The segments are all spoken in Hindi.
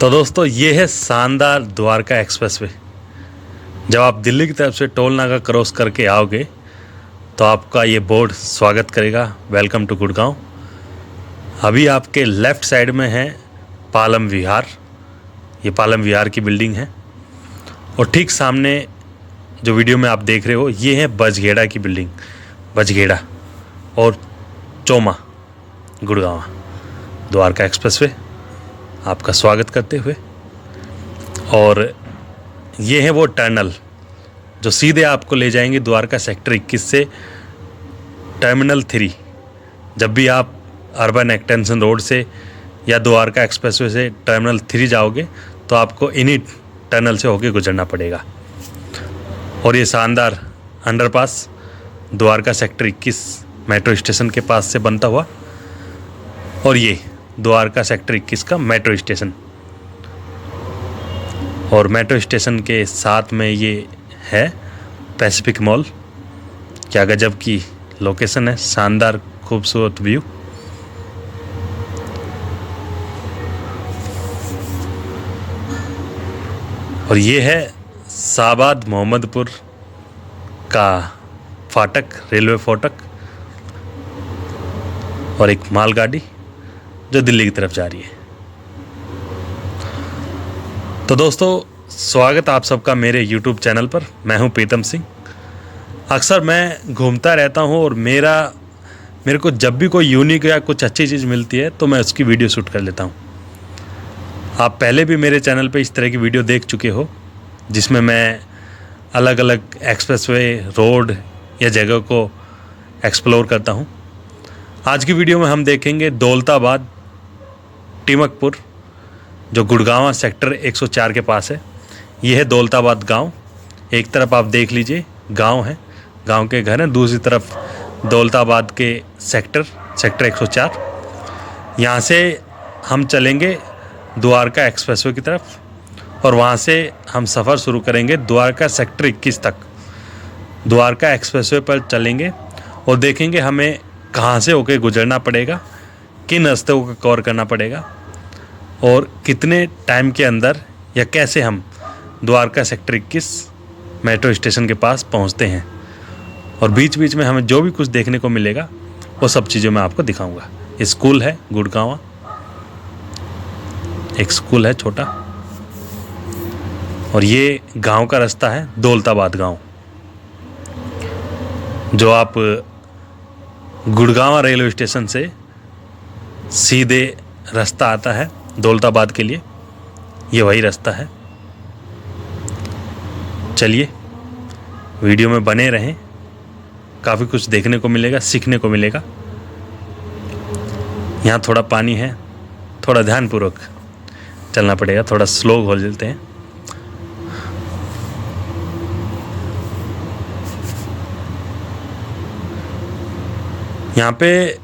तो दोस्तों ये है शानदार द्वारका एक्सप्रेसवे। जब आप दिल्ली की तरफ से टोल नाका क्रॉस करके आओगे तो आपका ये बोर्ड स्वागत करेगा, वेलकम टू गुड़गांव। अभी आपके लेफ़्ट साइड में है पालम विहार। ये पालम विहार की बिल्डिंग है और ठीक सामने जो वीडियो में आप देख रहे हो ये है बजगेड़ा की बिल्डिंग। बजगेड़ा और चोमा गुड़गांव द्वारका एक्सप्रेसवे आपका स्वागत करते हुए। और ये है वो टनल जो सीधे आपको ले जाएंगे द्वारका सेक्टर 21 से टर्मिनल 3। जब भी आप अर्बन एक्सटेंशन रोड से या द्वारका एक्सप्रेसवे से टर्मिनल 3 जाओगे तो आपको इन्हीं टनल से होके गुजरना पड़ेगा। और ये शानदार underpass Dwarka sector 21 metro station के पास से बनता हुआ, और ये द्वारका सेक्टर 21 का मेट्रो स्टेशन। और मेट्रो स्टेशन के साथ में ये है पैसिफिक मॉल। क्या गजब की लोकेशन है, शानदार खूबसूरत व्यू। और ये है शाहबाद मोहम्मदपुर का फाटक, रेलवे फाटक, और एक मालगाड़ी जो दिल्ली की तरफ जा रही है। तो दोस्तों स्वागत आप सबका मेरे YouTube चैनल पर। मैं हूं प्रीतम सिंह। अक्सर मैं घूमता रहता हूं और मेरे को जब भी कोई यूनिक या कुछ अच्छी चीज़ मिलती है तो मैं उसकी वीडियो शूट कर लेता हूं। आप पहले भी मेरे चैनल पे इस तरह की वीडियो देख चुके हो जिसमें मैं अलग अलग एक्सप्रेसवे, रोड या जगह को एक्सप्लोर करता हूं। आज की वीडियो में हम देखेंगे दौलताबाद टीमकपुर जो गुड़गांव सेक्टर 104 के पास है। ये है दौलताबाद गांव। एक तरफ आप देख लीजिए गांव है, गांव के घर हैं, दूसरी तरफ दौलताबाद के सेक्टर 104। यहाँ से हम चलेंगे द्वारका एक्सप्रेसवे की तरफ और वहाँ से हम सफ़र शुरू करेंगे द्वारका सेक्टर 21 तक। द्वारका एक्सप्रेसवे पर चलेंगे और देखेंगे हमें कहाँ से होके गुजरना पड़ेगा, किन रास्तों को कवर करना पड़ेगा और कितने टाइम के अंदर या कैसे हम द्वारका सेक्टर 21 मेट्रो स्टेशन के पास पहुंचते हैं। और बीच बीच में हमें जो भी कुछ देखने को मिलेगा वो सब चीज़ें मैं आपको दिखाऊंगा। ये स्कूल है गुड़गांव, एक स्कूल है छोटा, और ये गांव का रास्ता है दौलताबाद गांव। जो आप गुड़गांव रेलवे स्टेशन से सीधे रास्ता आता है दौलताबाद के लिए, ये वही रास्ता है। चलिए वीडियो में बने रहें, काफ़ी कुछ देखने को मिलेगा, सीखने को मिलेगा। यहाँ थोड़ा पानी है, थोड़ा ध्यानपूर्वक चलना पड़ेगा, थोड़ा स्लो हो चलते हैं। यहाँ पे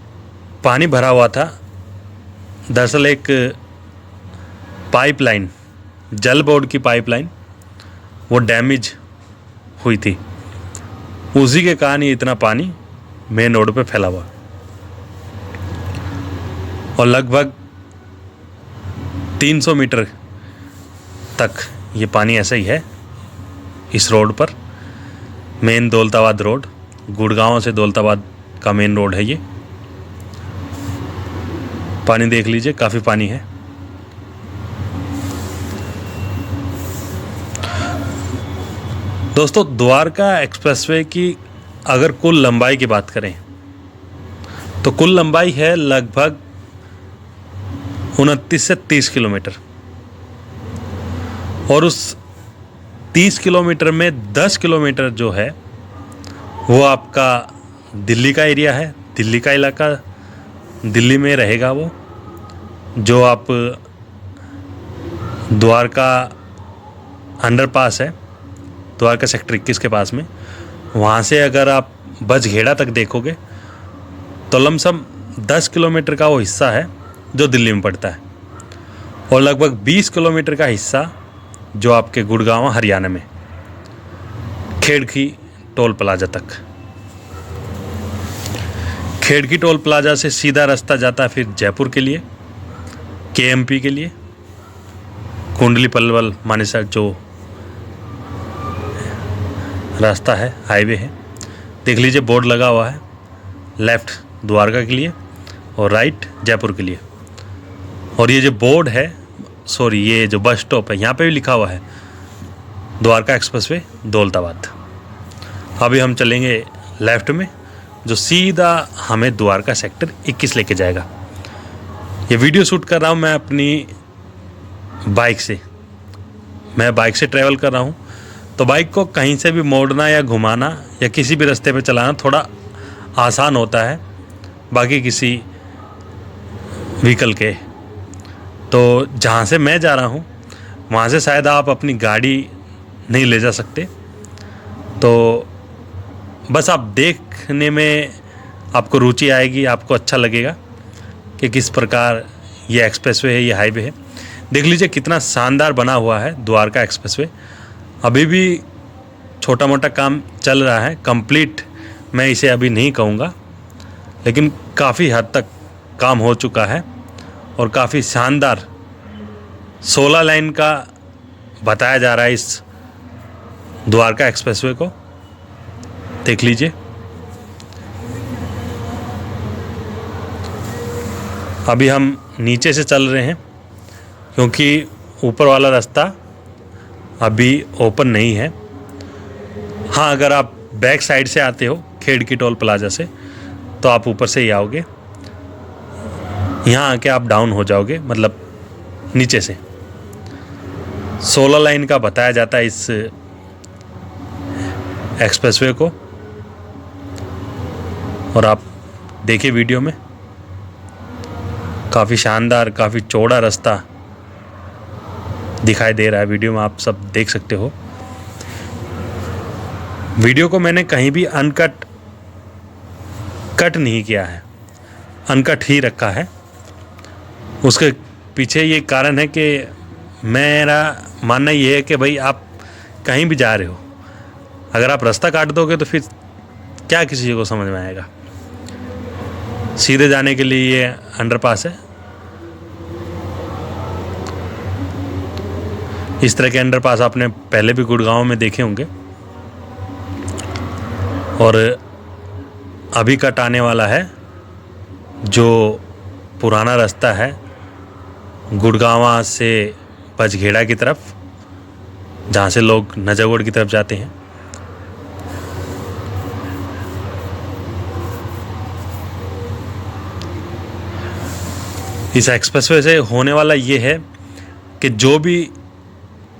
पानी भरा हुआ था। दरअसल एक पाइपलाइन, जल बोर्ड की पाइपलाइन, वो डैमेज हुई थी। उसी के कारण ये इतना पानी मेन रोड पे फैला हुआ। और लगभग 300 मीटर तक ये पानी ऐसा ही है इस रोड पर। मेन दौलताबाद रोड, गुड़गांव से दौलताबाद का मेन रोड है ये। पानी देख लीजिए, काफ़ी पानी है। दोस्तों द्वारका एक्सप्रेसवे की अगर कुल लंबाई की बात करें तो कुल लंबाई है लगभग 29 से 30 किलोमीटर। और उस 30 किलोमीटर में 10 किलोमीटर जो है वो आपका दिल्ली का एरिया है, दिल्ली का इलाका, दिल्ली में रहेगा वो। जो आप द्वारका अंडरपास है द्वारका सेक्टर 21 के पास में, वहाँ से अगर आप बजगेड़ा तक देखोगे तो लमसम 10 किलोमीटर का वो हिस्सा है जो दिल्ली में पड़ता है, और लगभग 20 किलोमीटर का हिस्सा जो आपके गुड़गांव हरियाणा में खेड़की टोल प्लाजा तक। खेड़की टोल प्लाजा से सीधा रास्ता जाता है फिर जयपुर के लिए, केएमपी के लिए। कुंडली पलवल मानेसर जो रास्ता है, हाईवे है, देख लीजिए बोर्ड लगा हुआ है। लेफ़्ट द्वारका के लिए और राइट जयपुर के लिए। और ये जो बोर्ड है, सॉरी ये जो बस स्टॉप है, यहाँ पे भी लिखा हुआ है द्वारका एक्सप्रेसवे दौलताबाद। अभी हम चलेंगे लेफ़्ट में, जो सीधा हमें द्वारका सेक्टर 21 लेके जाएगा। ये वीडियो शूट कर रहा हूँ मैं अपनी बाइक से। मैं बाइक से ट्रैवल कर रहा हूँ, तो बाइक को कहीं से भी मोड़ना या घुमाना या किसी भी रास्ते पे चलाना थोड़ा आसान होता है बाकी किसी व्हीकल के। तो जहाँ से मैं जा रहा हूँ वहाँ से शायद आप अपनी गाड़ी नहीं ले जा सकते, तो बस आप देखने में आपको रुचि आएगी, आपको अच्छा लगेगा कि किस प्रकार ये एक्सप्रेसवे है, ये हाईवे है। देख लीजिए कितना शानदार बना हुआ है द्वारका एक्सप्रेसवे। अभी भी छोटा मोटा काम चल रहा है, कंप्लीट मैं इसे अभी नहीं कहूँगा, लेकिन काफ़ी हद तक काम हो चुका है और काफ़ी शानदार 16 लाइन का बताया जा रहा है इस द्वारका एक्सप्रेसवे को। देख लीजिए, अभी हम नीचे से चल रहे हैं क्योंकि ऊपर वाला रास्ता अभी ओपन नहीं है। हाँ, अगर आप बैक साइड से आते हो खेड़की टोल प्लाजा से तो आप ऊपर से ही आओगे, यहाँ आके आप डाउन हो जाओगे, मतलब नीचे से। 16 लाइन का बताया जाता है इस एक्सप्रेसवे को, और आप देखिए वीडियो में काफ़ी शानदार, काफ़ी चौड़ा रास्ता दिखाई दे रहा है। वीडियो में आप सब देख सकते हो। वीडियो को मैंने कहीं भी कट नहीं किया है, अनकट ही रखा है। उसके पीछे ये कारण है कि मेरा मानना ये है कि भाई आप कहीं भी जा रहे हो, अगर आप रास्ता काट दोगे तो फिर क्या किसी को समझ में आएगा। सीधे जाने के लिए ये अंडरपास है। इस तरह के अंडरपास आपने पहले भी गुड़गांव में देखे होंगे। और अभी कट आने वाला है जो पुराना रास्ता है गुड़गांव से बजघेड़ा की तरफ, जहाँ से लोग नजरगढ़ की तरफ जाते हैं। इस एक्सप्रेसवे से होने वाला ये है कि जो भी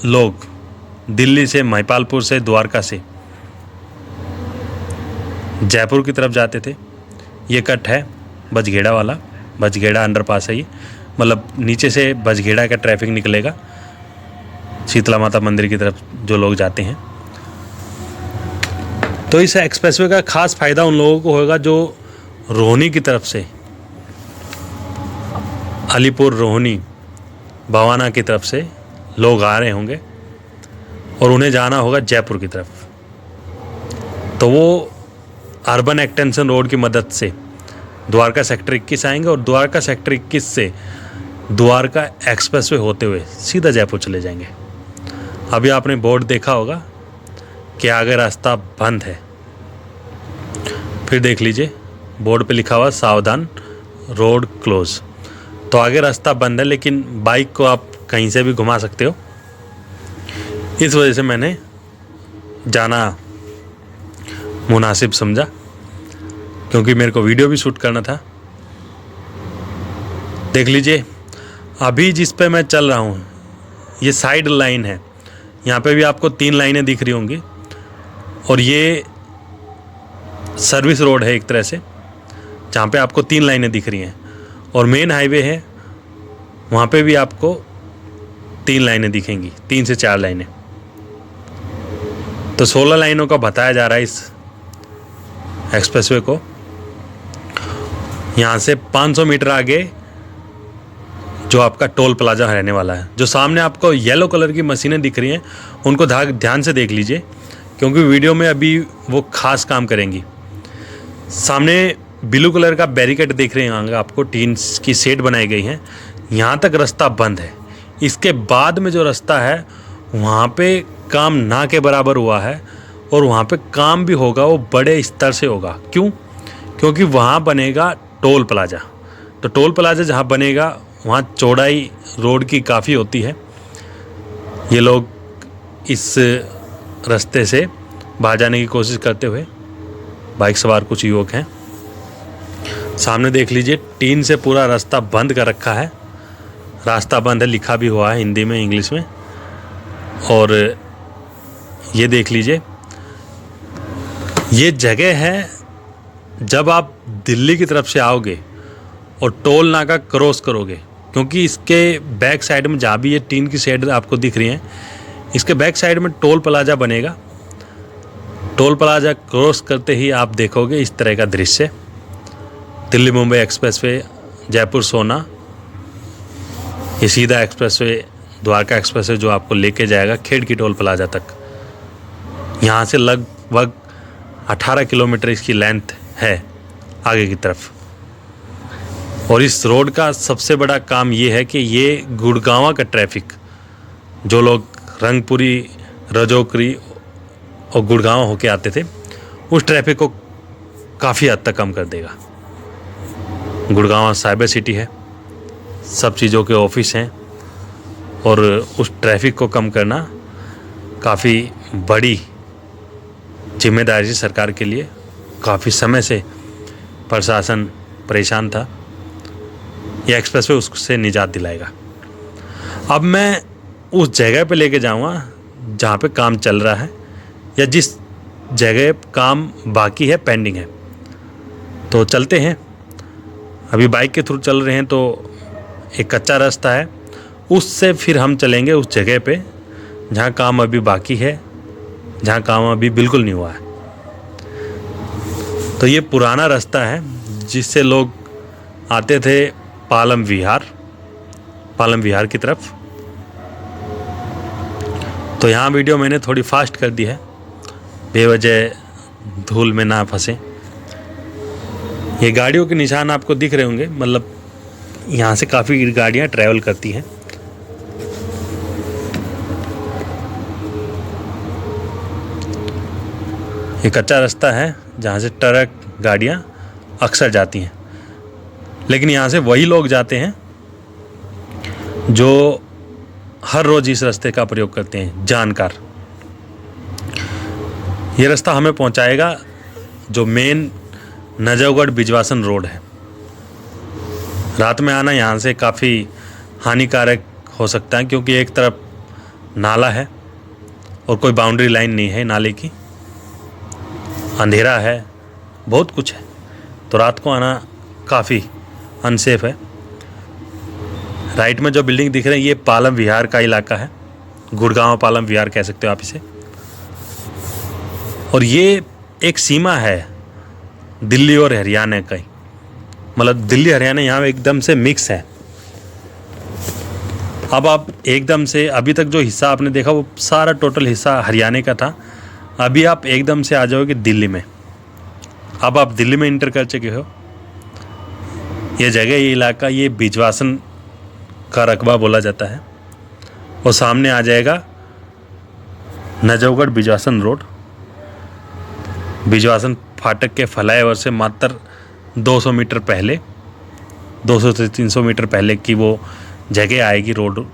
लोग दिल्ली से, महिपालपुर से, द्वारका से जयपुर की तरफ जाते थे, ये कट है बजघेड़ा वाला। बजघेड़ा अंडरपास है ये, मतलब नीचे से बजघेड़ा का ट्रैफिक निकलेगा शीतला माता मंदिर की तरफ जो लोग जाते हैं। तो इस एक्सप्रेसवे का खास फ़ायदा उन लोगों को होगा जो रोहिणी की तरफ से, अलीपुर, रोहिणी, भवाना की तरफ से लोग आ रहे होंगे और उन्हें जाना होगा जयपुर की तरफ। तो वो अर्बन एक्सटेंशन रोड की मदद से द्वारका सेक्टर 21 आएंगे और द्वारका सेक्टर 21 से द्वारका एक्सप्रेसवे होते हुए सीधा जयपुर चले जाएंगे। अभी आपने बोर्ड देखा होगा कि आगे रास्ता बंद है, फिर देख लीजिए बोर्ड पे लिखा हुआ सावधान रोड क्लोज। तो आगे रास्ता बंद है, लेकिन बाइक को आप कहीं से भी घुमा सकते हो। इस वजह से मैंने जाना मुनासिब समझा, क्योंकि मेरे को वीडियो भी शूट करना था। देख लीजिए अभी जिस पे मैं चल रहा हूँ ये साइड लाइन है, यहाँ पे भी आपको 3 लाइनें दिख रही होंगी, और ये सर्विस रोड है एक तरह से, जहाँ पे आपको 3 लाइनें दिख रही हैं। और मेन हाईवे है, वहाँ पे भी आपको 3 लाइनें दिखेंगी, 3 से 4 लाइनें। तो 16 लाइनों का बताया जा रहा है इस एक्सप्रेसवे को। यहाँ से 500 मीटर आगे जो आपका टोल प्लाजा रहने वाला है। जो सामने आपको येलो कलर की मशीनें दिख रही हैं उनको ध्यान से देख लीजिए, क्योंकि वीडियो में अभी वो खास काम करेंगी। सामने ब्लू कलर का बैरिकेड देख रहे होंगे आपको, टीन की शेड बनाई गई हैं। यहाँ तक रास्ता बंद है, इसके बाद में जो रास्ता है वहाँ पे काम ना के बराबर हुआ है, और वहाँ पे काम भी होगा वो बड़े स्तर से होगा। क्यों? क्योंकि वहाँ बनेगा टोल प्लाज़ा। तो टोल प्लाज़ा जहाँ बनेगा वहाँ चौड़ाई रोड की काफ़ी होती है। ये लोग इस रास्ते से बाहर जाने की कोशिश करते हुए बाइक सवार कुछ युवक हैं। सामने देख लीजिए, टीन से पूरा रास्ता बंद कर रखा है। रास्ता बंद है लिखा भी हुआ है हिंदी में, इंग्लिश में। और ये देख लीजिए, ये जगह है जब आप दिल्ली की तरफ से आओगे और टोल नाका क्रॉस करोगे, क्योंकि इसके बैक साइड में जहाँ भी ये टीन की शेड आपको दिख रही है, इसके बैक साइड में टोल प्लाज़ा बनेगा। टोल प्लाज़ा क्रॉस करते ही आप देखोगे इस तरह का दृश्य। दिल्ली मुंबई एक्सप्रेसवे, जयपुर सोना, ये सीधा एक्सप्रेसवे द्वारका एक्सप्रेसवे जो आपको लेके जाएगा खेड़की टोल प्लाज़ा तक। यहाँ से लगभग 18 किलोमीटर इसकी लेंथ है आगे की तरफ। और इस रोड का सबसे बड़ा काम ये है कि ये गुड़गांव का ट्रैफिक, जो लोग रंगपुरी, रजौकरी और गुड़गांव होके आते थे, उस ट्रैफिक को काफ़ी हद तक कम कर देगा। गुड़गांव साइबर सिटी है, सब चीज़ों के ऑफिस हैं, और उस ट्रैफिक को कम करना काफ़ी बड़ी जिम्मेदारी सरकार के लिए। काफ़ी समय से प्रशासन परेशान था, यह एक्सप्रेसवे उससे निजात दिलाएगा। अब मैं उस जगह पे लेके जाऊंगा जहाँ पे काम चल रहा है, या जिस जगह काम बाकी है, पेंडिंग है। तो चलते हैं। अभी बाइक के थ्रू चल रहे हैं, तो एक कच्चा रास्ता है, उससे फिर हम चलेंगे उस जगह पे जहाँ काम अभी बाकी है, जहाँ काम अभी बिल्कुल नहीं हुआ है। तो ये पुराना रास्ता है जिससे लोग आते थे पालम विहार की तरफ। तो यहाँ वीडियो मैंने थोड़ी फास्ट कर दी है, बेवजह धूल में ना फंसे। ये गाड़ियों के निशान आपको दिख रहे होंगे, मतलब यहाँ से काफ़ी गाड़ियाँ ट्रैवल करती हैं। ये कच्चा रास्ता है जहाँ से ट्रक गाड़ियाँ अक्सर जाती हैं, लेकिन यहाँ से वही लोग जाते हैं जो हर रोज़ इस रास्ते का प्रयोग करते हैं, जानकार। ये रास्ता हमें पहुँचाएगा जो मेन नजफगढ़ बिजवासन रोड है। रात में आना यहाँ से काफ़ी हानिकारक हो सकता है, क्योंकि एक तरफ नाला है और कोई बाउंड्री लाइन नहीं है नाले की, अंधेरा है, बहुत कुछ है। तो रात को आना काफ़ी अनसेफ है। राइट में जो बिल्डिंग दिख रही है, ये पालम विहार का इलाका है, गुड़गांव पालम विहार कह सकते हो आप इसे। और ये एक सीमा है दिल्ली और हरियाणा का, मतलब दिल्ली हरियाणा यहाँ एकदम से मिक्स है। अब आप एकदम से, अभी तक जो हिस्सा आपने देखा वो सारा टोटल हिस्सा हरियाणा का था, अभी आप एकदम से आ जाओगे दिल्ली में। अब आप दिल्ली में इंटर कर चुके हो। ये जगह, ये इलाका, ये बिजवासन का रकबा बोला जाता है। और सामने आ जाएगा नजफगढ़ बिजवासन रोड। बिजवासन फाटक के फ्लाईओवर से मात्र 200 मीटर पहले, 200 से 300 मीटर पहले की वो जगह आएगी रोड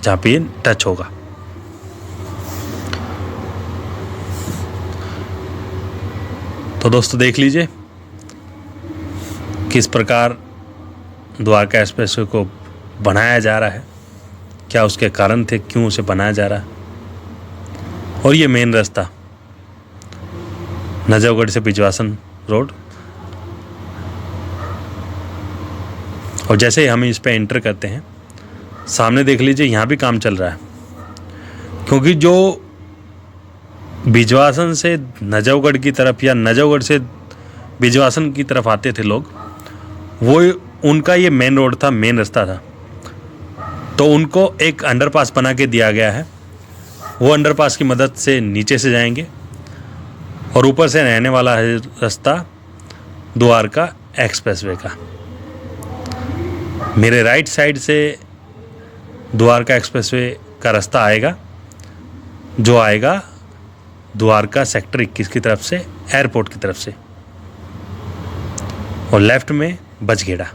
जहाँ पे टच होगा। तो दोस्तों देख लीजिए किस प्रकार द्वारका एक्सप्रेसवे को बनाया जा रहा है, क्या उसके कारण थे, क्यों उसे बनाया जा रहा है। और ये मेन रास्ता नजफगढ़ से बिजवासन रोड। और जैसे ही हम इस पे एंटर करते हैं, सामने देख लीजिए यहाँ भी काम चल रहा है, क्योंकि जो बिजवासन से नजफगढ़ की तरफ या नजफगढ़ से बिजवासन की तरफ आते थे लोग, वो उनका ये मेन रोड था, मेन रास्ता था। तो उनको एक अंडरपास बना के दिया गया है। वो अंडरपास की मदद से नीचे से जाएंगे और ऊपर से रहने वाला है रास्ता द्वारका एक्सप्रेसवे का। मेरे राइट साइड से द्वारका एक्सप्रेसवे का रास्ता आएगा जो आएगा द्वारका सेक्टर 21 की तरफ से, एयरपोर्ट की तरफ से, और लेफ्ट में बचगेड़ा।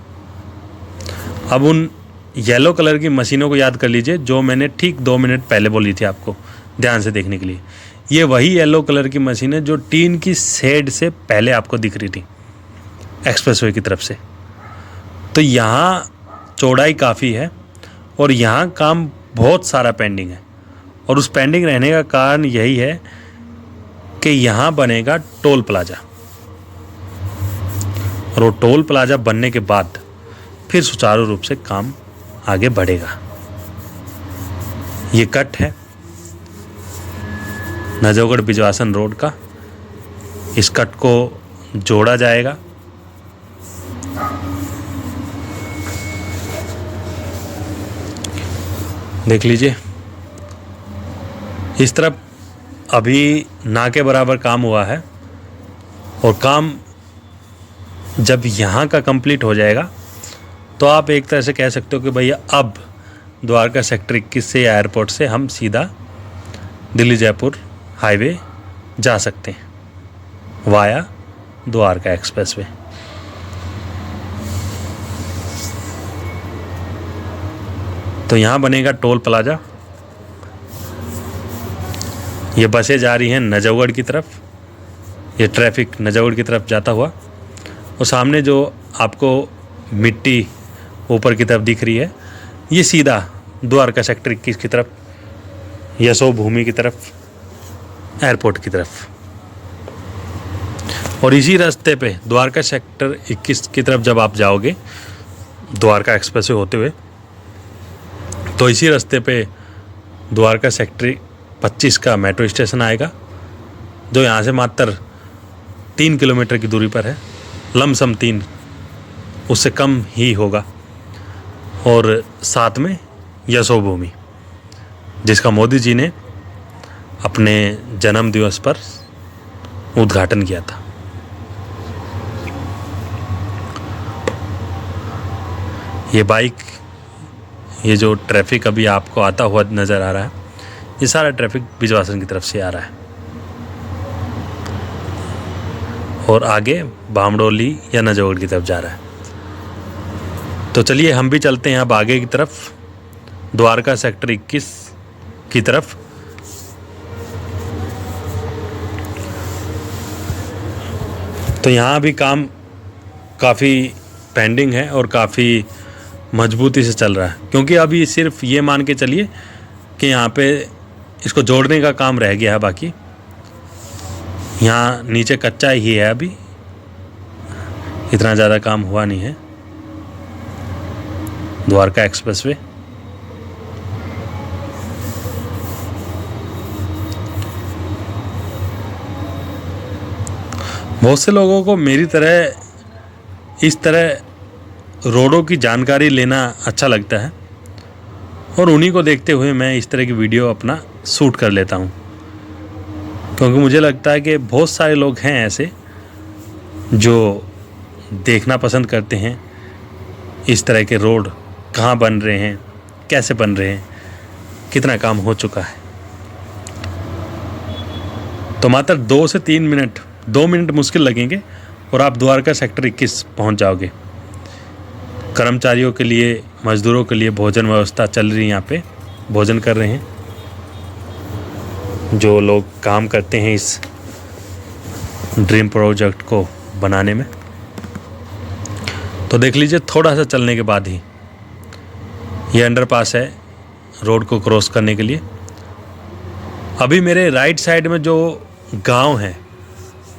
अब उन येलो कलर की मशीनों को याद कर लीजिए जो मैंने ठीक 2 मिनट पहले बोली थी आपको ध्यान से देखने के लिए। ये वही येलो कलर की मशीन है जो टीन की शेड से पहले आपको दिख रही थी एक्सप्रेसवे की तरफ से। तो यहाँ चौड़ाई काफ़ी है और यहाँ काम बहुत सारा पेंडिंग है, और उस पेंडिंग रहने का कारण यही है कि यहाँ बनेगा टोल प्लाजा, और वो टोल प्लाजा बनने के बाद फिर सुचारू रूप से काम आगे बढ़ेगा। ये कट है नजफगढ़ बिजवासन रोड का, इस कट को जोड़ा जाएगा। देख लीजिए इस तरफ अभी ना के बराबर काम हुआ है, और काम जब यहाँ का कंप्लीट हो जाएगा तो आप एक तरह से कह सकते हो कि भैया अब द्वारका सेक्टर 21 से एयरपोर्ट से हम सीधा दिल्ली जयपुर हाईवे जा सकते हैं वाया द्वारका एक्सप्रेसवे। तो यहाँ बनेगा टोल प्लाजा। ये बसें जा रही हैं नजफगढ़ की तरफ, ये ट्रैफिक नजफगढ़ की तरफ जाता हुआ, और सामने जो आपको मिट्टी ऊपर की तरफ दिख रही है ये सीधा द्वारका सेक्टर 21 की तरफ, यशो भूमि की तरफ, एयरपोर्ट की तरफ। और इसी रास्ते पे द्वारका सेक्टर 21 की तरफ जब आप जाओगे द्वारका एक्सप्रेसवे होते हुए, तो इसी रास्ते पे द्वारका सेक्टर 25 का मेट्रो स्टेशन आएगा जो यहाँ से मात्र 3 किलोमीटर की दूरी पर है, लमसम 3, उससे कम ही होगा। और साथ में यशो भूमि जिसका मोदी जी ने अपने जन्म दिवस पर उद्घाटन किया था। ये बाइक, ये जो ट्रैफिक अभी आपको आता हुआ नज़र आ रहा है, ये सारा ट्रैफिक बिजवासन की तरफ से आ रहा है, और आगे बामडोली या नजफगढ़ की तरफ जा रहा है। तो चलिए हम भी चलते हैं अब आगे की तरफ, द्वारका सेक्टर 21 की तरफ। तो यहाँ भी काम काफ़ी पेंडिंग है और काफ़ी मजबूती से चल रहा है, क्योंकि अभी सिर्फ ये मान के चलिए कि यहाँ पे इसको जोड़ने का काम रह गया है, बाकी यहाँ नीचे कच्चा ही है, अभी इतना ज़्यादा काम हुआ नहीं है। द्वारका एक्सप्रेसवे बहुत से लोगों को मेरी तरह इस तरह रोडों की जानकारी लेना अच्छा लगता है, और उन्हीं को देखते हुए मैं इस तरह की वीडियो अपना शूट कर लेता हूँ, क्योंकि मुझे लगता है कि बहुत सारे लोग हैं ऐसे जो देखना पसंद करते हैं इस तरह के रोड कहाँ बन रहे हैं, कैसे बन रहे हैं, कितना काम हो चुका है। तो मात्र 2 से 3 मिनट, 2 मिनट मुश्किल लगेंगे और आप द्वारका सेक्टर 21 पहुंच जाओगे। कर्मचारियों के लिए, मजदूरों के लिए भोजन व्यवस्था चल रही है, यहाँ पे भोजन कर रहे हैं जो लोग काम करते हैं इस ड्रीम प्रोजेक्ट को बनाने में। तो देख लीजिए थोड़ा सा चलने के बाद ही ये अंडरपास है रोड को क्रॉस करने के लिए। अभी मेरे राइट साइड में जो गांव है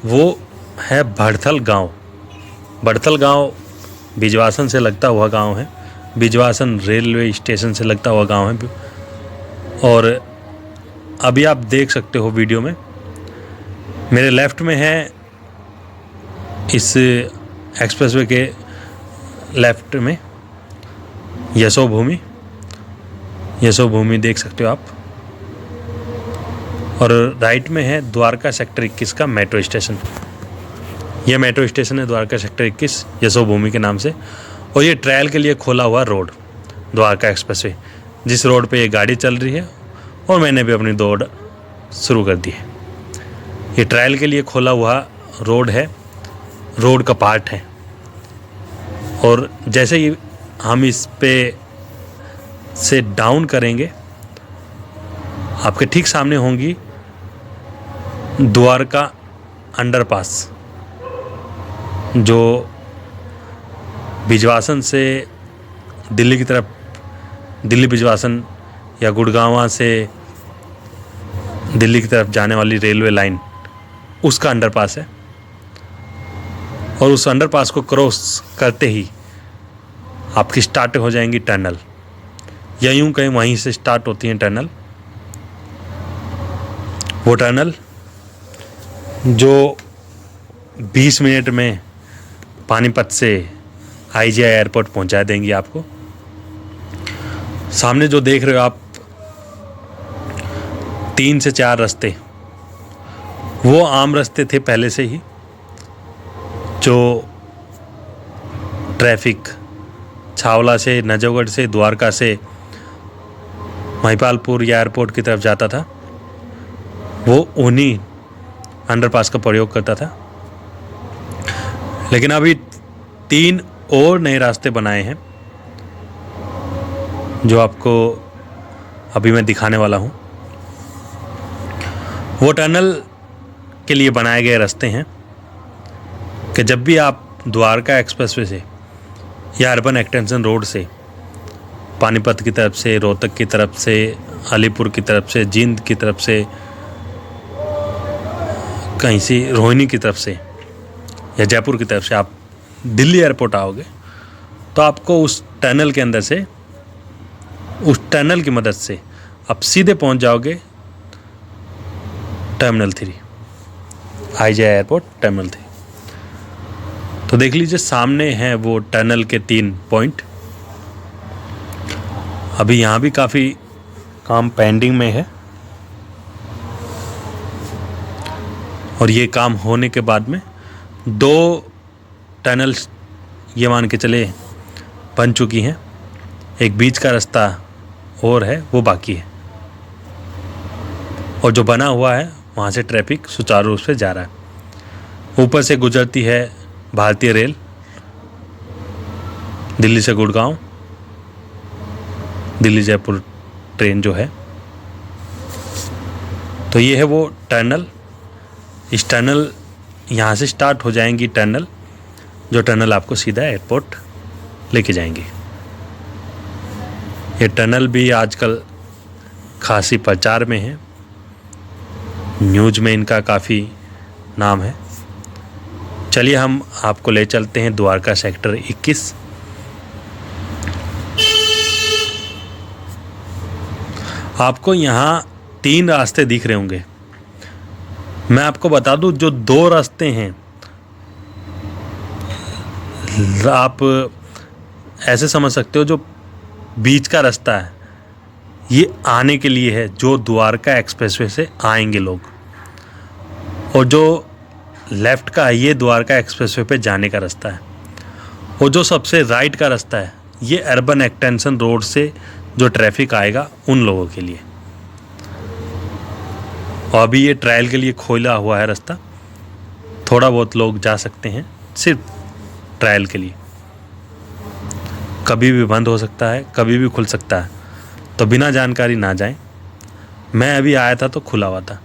वो है भड़थल गांव। भड़थल गांव बिजवासन से लगता हुआ गांव है, बिजवासन रेलवे स्टेशन से लगता हुआ गांव है। और अभी आप देख सकते हो वीडियो में मेरे लेफ़्ट में है, इस एक्सप्रेसवे के लेफ़्ट में यशो भूमि, यशो भूमि देख सकते हो आप, और राइट में है द्वारका सेक्टर 21 का मेट्रो स्टेशन। यह मेट्रो स्टेशन है द्वारका सेक्टर 21 यशो भूमि के नाम से, और ये ट्रायल के लिए खोला हुआ रोड द्वारका एक्सप्रेसवे। जिस रोड पे ये गाड़ी चल रही है, और मैंने भी अपनी दौड़ शुरू कर दी है। ये ट्रायल के लिए खोला हुआ रोड है, रोड का पार्ट है। और जैसे ही हम इस पे से डाउन करेंगे, आपके ठीक सामने होंगी द्वारका अंडरपास, जो बिजवासन से दिल्ली की तरफ, दिल्ली बिजवासन या गुड़गांव से दिल्ली की तरफ जाने वाली रेलवे लाइन, उसका अंडरपास है। और उस अंडरपास को क्रॉस करते ही आपकी स्टार्ट हो जाएंगी टनल, या यूँ कहीं वहीं से स्टार्ट होती हैं टनल। वो टनल जो 20 मिनट में पानीपत से IGI एयरपोर्ट पहुंचा देंगी आपको। सामने जो देख रहे हो आप 3 से 4 रास्ते, वो आम रास्ते थे पहले से ही, जो ट्रैफिक छावला से, नजफगढ़ से, द्वारका से महिपालपुर या एयरपोर्ट की तरफ जाता था, वो उन्हीं अंडरपास का प्रयोग करता था। लेकिन अभी 3 और नए रास्ते बनाए हैं, जो आपको अभी मैं दिखाने वाला हूँ। वो टनल के लिए बनाए गए रास्ते हैं कि जब भी आप द्वारका एक्सप्रेसवे से या अर्बन एक्सटेंशन रोड से पानीपत की तरफ से, रोहतक की तरफ से, अलीपुर की तरफ से, जींद की तरफ से, कहीं से रोहिणी की तरफ से या जयपुर की तरफ से आप दिल्ली एयरपोर्ट आओगे, तो आपको उस टनल के अंदर से, उस टनल की मदद से आप सीधे पहुंच जाओगे टर्मिनल 3, IGI एयरपोर्ट टर्मिनल 3। तो देख लीजिए सामने हैं वो टनल के 3 पॉइंट। अभी यहाँ भी काफ़ी काम पेंडिंग में है, और ये काम होने के बाद में 2 टनल ये मान के चले बन चुकी हैं। एक बीच का रास्ता और है, वो बाकी है, और जो बना हुआ है वहाँ से ट्रैफिक सुचारू रूप से जा रहा है। ऊपर से गुजरती है भारतीय रेल, दिल्ली से गुड़गांव, दिल्ली जयपुर ट्रेन जो है। तो ये है वो टनल। इस टनल, यहाँ से स्टार्ट हो जाएंगी टनल, जो टनल आपको सीधा एयरपोर्ट लेके जाएंगी। ये टनल भी आजकल खासी प्रचार में है, न्यूज़ में इनका काफ़ी नाम है। चलिए हम आपको ले चलते हैं द्वारका सेक्टर 21। आपको यहाँ 3 रास्ते दिख रहे होंगे। मैं आपको बता दूं, जो 2 रास्ते हैं, आप ऐसे समझ सकते हो, जो बीच का रास्ता है ये आने के लिए है, जो द्वारका एक्सप्रेसवे से आएंगे लोग, और जो लेफ़्ट का है ये द्वारका एक्सप्रेसवे पे जाने का रास्ता है, और जो सबसे राइट का रास्ता है ये अर्बन एक्सटेंशन रोड से जो ट्रैफिक आएगा उन लोगों के लिए। और अभी ये ट्रायल के लिए खोला हुआ है रास्ता, थोड़ा बहुत लोग जा सकते हैं, सिर्फ ट्रायल के लिए। कभी भी बंद हो सकता है, कभी भी खुल सकता है, तो बिना जानकारी ना जाएं। मैं अभी आया था तो खुला हुआ था।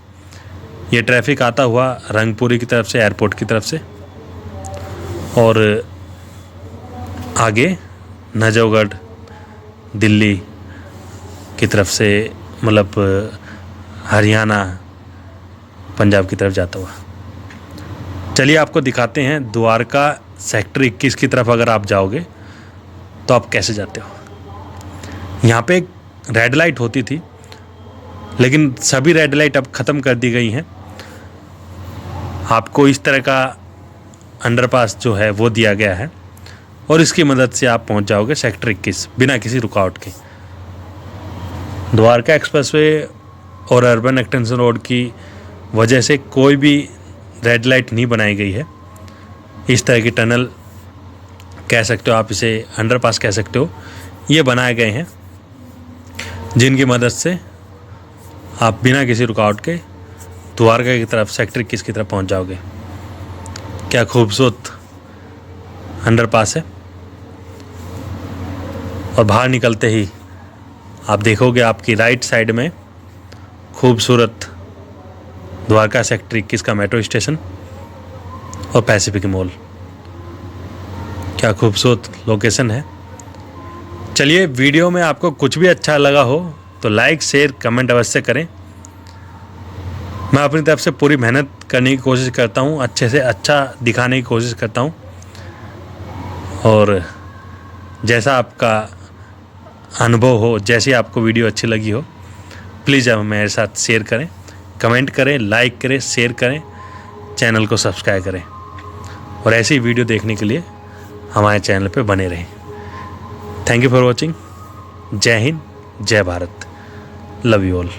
ये ट्रैफिक आता हुआ रंगपुरी की तरफ से, एयरपोर्ट की तरफ से, और आगे नजफगढ़, दिल्ली की तरफ से, मतलब हरियाणा, पंजाब की तरफ जाता हुआ। चलिए आपको दिखाते हैं द्वारका सेक्टर 21 की तरफ अगर आप जाओगे तो आप कैसे जाते हो। यहाँ पे एक रेड लाइट होती थी, लेकिन सभी रेड लाइट अब ख़त्म कर दी गई हैं। आपको इस तरह का अंडरपास जो है वो दिया गया है, और इसकी मदद से आप पहुँच जाओगे सेक्टर 21 बिना किसी रुकावट के। द्वारका एक्सप्रेसवे और अर्बन एक्सटेंशन रोड की वजह से कोई भी रेड लाइट नहीं बनाई गई है। इस तरह की टनल कह सकते हो आप, इसे अंडरपास कह सकते हो, ये बनाए गए हैं जिनकी मदद से आप बिना किसी रुकावट के द्वारका की तरफ सेक्टर 21 की तरफ पहुंच जाओगे। क्या खूबसूरत अंडरपास है। और बाहर निकलते ही आप देखोगे आपकी राइट साइड में खूबसूरत द्वारका सेक्टर 21 का मेट्रो स्टेशन और पैसिफिक मॉल। क्या खूबसूरत लोकेशन है। चलिए, वीडियो में आपको कुछ भी अच्छा लगा हो तो लाइक शेयर कमेंट अवश्य करें। मैं अपनी तरफ से पूरी मेहनत करने की कोशिश करता हूँ, अच्छे से अच्छा दिखाने की कोशिश करता हूँ। और जैसा आपका अनुभव हो, जैसी आपको वीडियो अच्छी लगी हो, प्लीज़ आप मेरे साथ शेयर करें, कमेंट करें, लाइक करें, शेयर करें, चैनल को सब्सक्राइब करें और ऐसी वीडियो देखने के लिए हमारे चैनल पे बने रहें। Thank you for watching. जय हिंद, जय भारत, लव यू ऑल।